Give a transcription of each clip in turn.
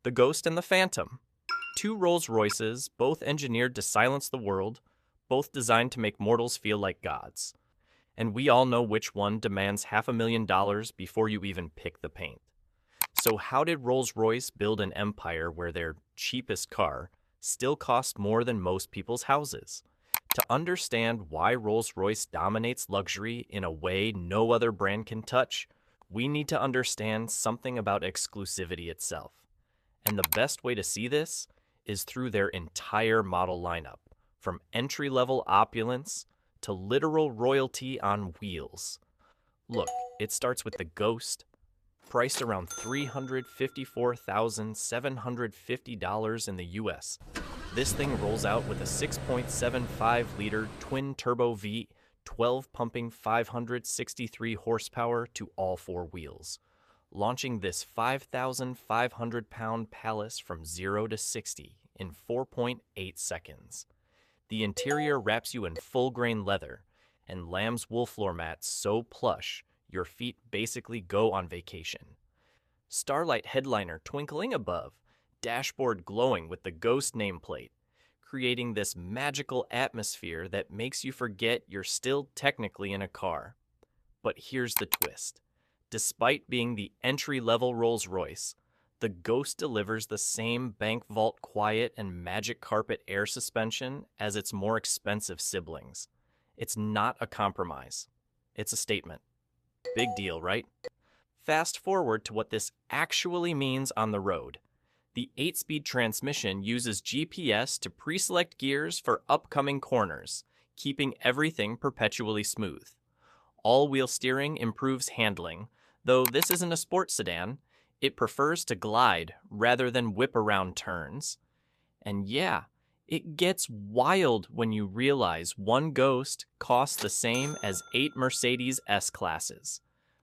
The Ghost and the Phantom. Two Rolls-Royces, both engineered to silence the world, both designed to make mortals feel like gods. And we all know which one demands $500,000 before you even pick the paint. So how did Rolls-Royce build an empire where their cheapest car still costs more than most people's houses? To understand why Rolls-Royce dominates luxury in a way no other brand can touch, we need to understand something about exclusivity itself. And the best way to see this is through their entire model lineup, from entry-level opulence to literal royalty on wheels. Look, it starts with the Ghost, priced around $354,750 in the US. This thing rolls out with a 6.75-liter twin-turbo V12 pumping 563 horsepower to all four wheels, launching this 5,500-pound palace from 0 to 60 in 4.8 seconds. The interior wraps you in full-grain leather and lamb's wool floor mats so plush your feet basically go on vacation. Starlight headliner twinkling above, dashboard glowing with the Ghost nameplate, creating this magical atmosphere that makes you forget you're still technically in a car. But here's the twist. Despite being the entry-level Rolls-Royce, the Ghost delivers the same bank vault quiet and magic carpet air suspension as its more expensive siblings. It's not a compromise. It's a statement. Big deal, right? Fast forward to what this actually means on the road. The 8-speed transmission uses GPS to pre-select gears for upcoming corners, keeping everything perpetually smooth. All-wheel steering improves handling, though this isn't a sports sedan. It prefers to glide rather than whip around turns. And yeah, it gets wild when you realize one Ghost costs the same as 8 Mercedes S-Classes.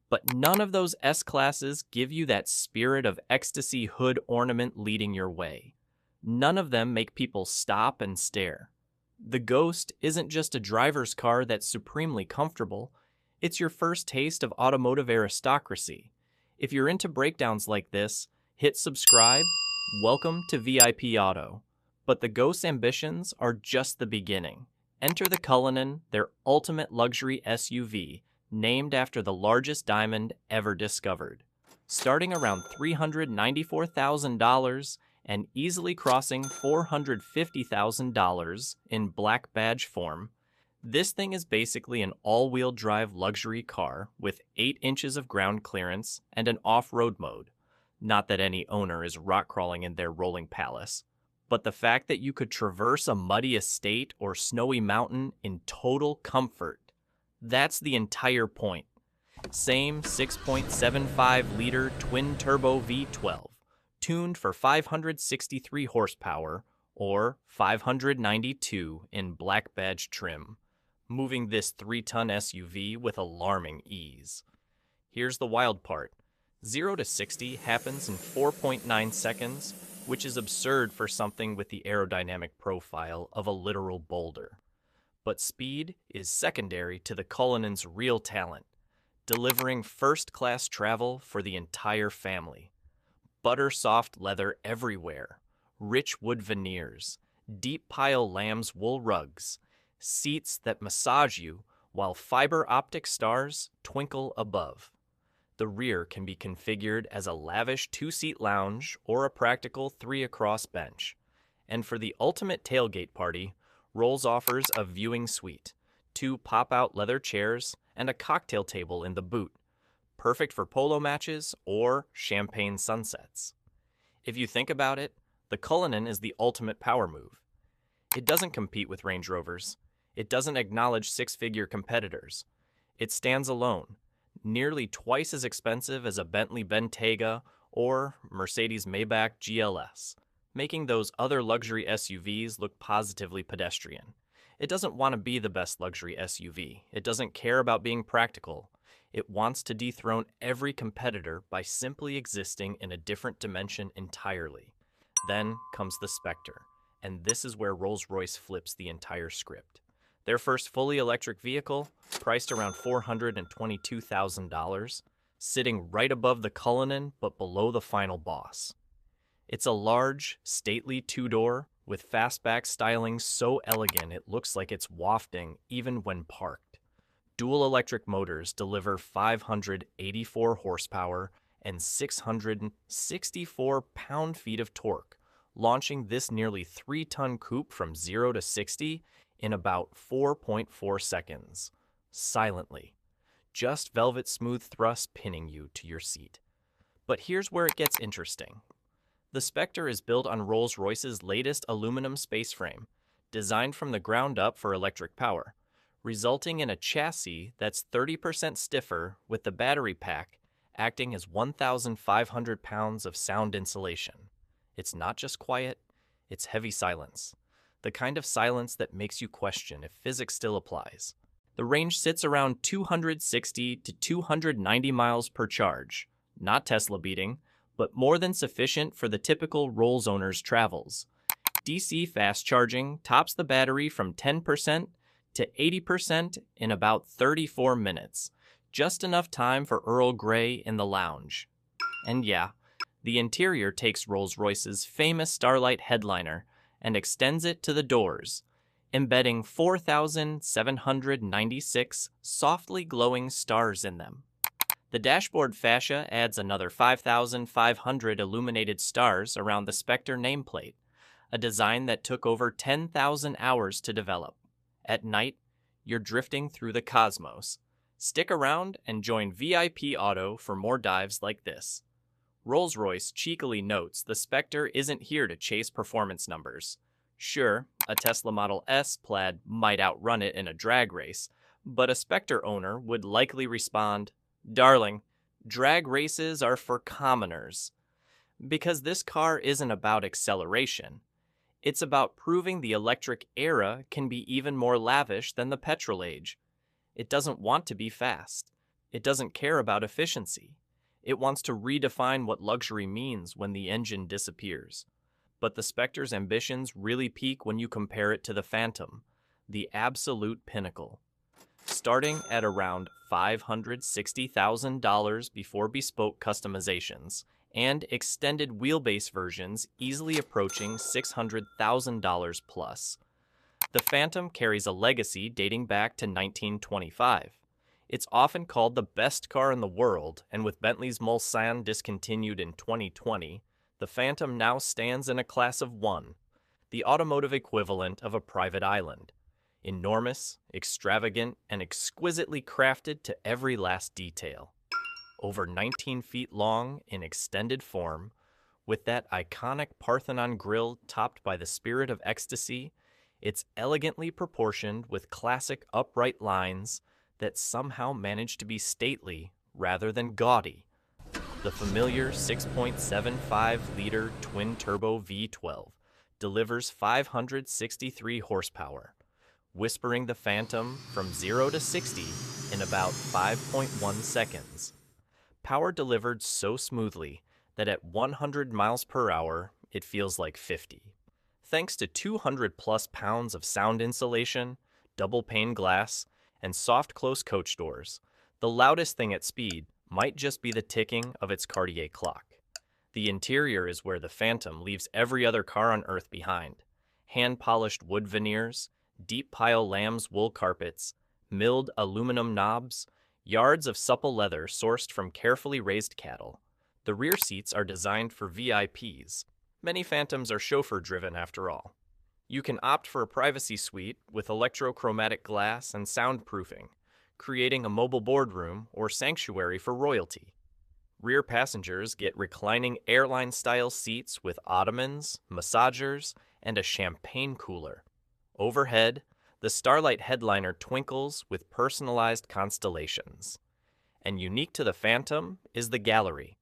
But none of those S-Classes give you that spirit of ecstasy hood ornament leading your way. None of them make people stop and stare. The Ghost isn't just a driver's car that's supremely comfortable. It's your first taste of automotive aristocracy. If you're into breakdowns like this, hit subscribe. Welcome to VIP Auto. But the Ghost's ambitions are just the beginning. Enter the Cullinan, their ultimate luxury SUV, named after the largest diamond ever discovered. Starting around $394,000 and easily crossing $450,000 in black badge form, this thing is basically an all-wheel drive luxury car with 8 inches of ground clearance and an off-road mode. Not that any owner is rock crawling in their rolling palace, but the fact that you could traverse a muddy estate or snowy mountain in total comfort. That's the entire point. Same 6.75-liter twin-turbo V12, tuned for 563 horsepower, or 592 in black badge trim, moving this 3-ton SUV with alarming ease. Here's the wild part. 0 to 60 happens in 4.9 seconds, which is absurd for something with the aerodynamic profile of a literal boulder. But speed is secondary to the Cullinan's real talent, delivering first-class travel for the entire family. Butter-soft leather everywhere, rich wood veneers, deep-pile lamb's wool rugs, seats that massage you while fiber optic stars twinkle above. The rear can be configured as a lavish 2-seat lounge or a practical 3-across bench. And for the ultimate tailgate party, Rolls offers a viewing suite, 2 pop-out leather chairs, and a cocktail table in the boot, perfect for polo matches or champagne sunsets. If you think about it, the Cullinan is the ultimate power move. It doesn't compete with Range Rovers. It doesn't acknowledge 6-figure competitors. It stands alone, nearly twice as expensive as a Bentley Bentayga or Mercedes Maybach GLS, making those other luxury SUVs look positively pedestrian. It doesn't want to be the best luxury SUV. It doesn't care about being practical. It wants to dethrone every competitor by simply existing in a different dimension entirely. Then comes the Spectre, and this is where Rolls-Royce flips the entire script. Their first fully electric vehicle, priced around $422,000, sitting right above the Cullinan but below the final boss. It's a large, stately two-door with fastback styling so elegant it looks like it's wafting even when parked. Dual electric motors deliver 584 horsepower and 664 pound-feet of torque, launching this nearly 3-ton coupe from 0 to 60 in about 4.4 seconds, silently. Just velvet smooth thrust pinning you to your seat. But here's where it gets interesting. The Spectre is built on Rolls-Royce's latest aluminum space frame, designed from the ground up for electric power, resulting in a chassis that's 30% stiffer with the battery pack acting as 1,500 pounds of sound insulation. It's not just quiet, it's heavy silence. The kind of silence that makes you question if physics still applies. The range sits around 260 to 290 miles per charge, not Tesla beating, but more than sufficient for the typical Rolls owner's travels. DC fast charging tops the battery from 10% to 80% in about 34 minutes, just enough time for Earl Grey in the lounge. And yeah, the interior takes Rolls-Royce's famous Starlight headliner and extends it to the doors, embedding 4,796 softly glowing stars in them. The dashboard fascia adds another 5,500 illuminated stars around the Spectre nameplate, a design that took over 10,000 hours to develop. At night, you're drifting through the cosmos. Stick around and join VIP Auto for more dives like this. Rolls-Royce cheekily notes the Spectre isn't here to chase performance numbers. Sure, a Tesla Model S Plaid might outrun it in a drag race, but a Spectre owner would likely respond, "Darling, drag races are for commoners." Because this car isn't about acceleration. It's about proving the electric era can be even more lavish than the petrol age. It doesn't want to be fast. It doesn't care about efficiency. It wants to redefine what luxury means when the engine disappears. But the Spectre's ambitions really peak when you compare it to the Phantom, the absolute pinnacle. Starting at around $560,000 before bespoke customizations, and extended wheelbase versions easily approaching $600,000 plus. The Phantom carries a legacy dating back to 1925. It's often called the best car in the world, and with Bentley's Mulsanne discontinued in 2020, the Phantom now stands in a class of one, the automotive equivalent of a private island. Enormous, extravagant, and exquisitely crafted to every last detail. Over 19 feet long in extended form, with that iconic Parthenon grille topped by the Spirit of Ecstasy, it's elegantly proportioned with classic upright lines that somehow manage to be stately rather than gaudy. The familiar 6.75-liter twin-turbo V12 delivers 563 horsepower, whispering the Phantom from 0 to 60 in about 5.1 seconds. Power delivered so smoothly that at 100 miles per hour, it feels like 50. Thanks to 200 plus pounds of sound insulation, double pane glass, and soft close coach doors, the loudest thing at speed might just be the ticking of its Cartier clock. The interior is where the Phantom leaves every other car on Earth behind. Hand-polished wood veneers, deep pile lamb's wool carpets, milled aluminum knobs, yards of supple leather sourced from carefully raised cattle. The rear seats are designed for VIPs. Many Phantoms are chauffeur-driven after all. You can opt for a privacy suite with electrochromatic glass and soundproofing, creating a mobile boardroom or sanctuary for royalty. Rear passengers get reclining airline-style seats with ottomans, massagers, and a champagne cooler. Overhead, the Starlight headliner twinkles with personalized constellations. And unique to the Phantom is the gallery,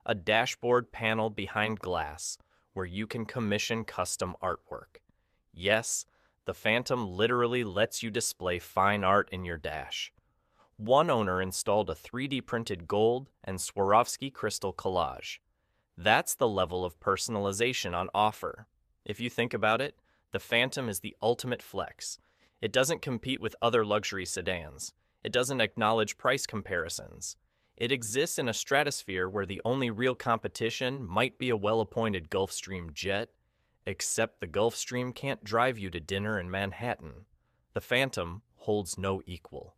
a dashboard panel behind glass where you can commission custom artwork. Yes, the Phantom literally lets you display fine art in your dash. One owner installed a 3D printed gold and Swarovski crystal collage. That's the level of personalization on offer. If you think about it, the Phantom is the ultimate flex. It doesn't compete with other luxury sedans. It doesn't acknowledge price comparisons. It exists in a stratosphere where the only real competition might be a well-appointed Gulfstream jet, except the Gulfstream can't drive you to dinner in Manhattan. The Phantom holds no equal.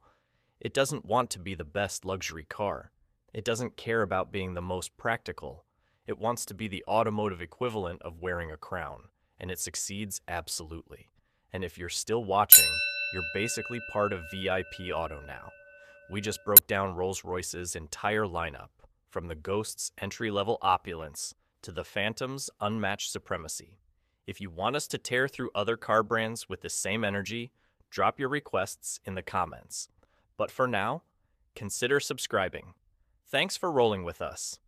It doesn't want to be the best luxury car. It doesn't care about being the most practical. It wants to be the automotive equivalent of wearing a crown, and it succeeds absolutely. And if you're still watching, you're basically part of VIP Auto now. We just broke down Rolls-Royce's entire lineup, from the Ghost's entry-level opulence to the Phantom's unmatched supremacy. If you want us to tear through other car brands with the same energy, drop your requests in the comments. But for now, consider subscribing. Thanks for rolling with us.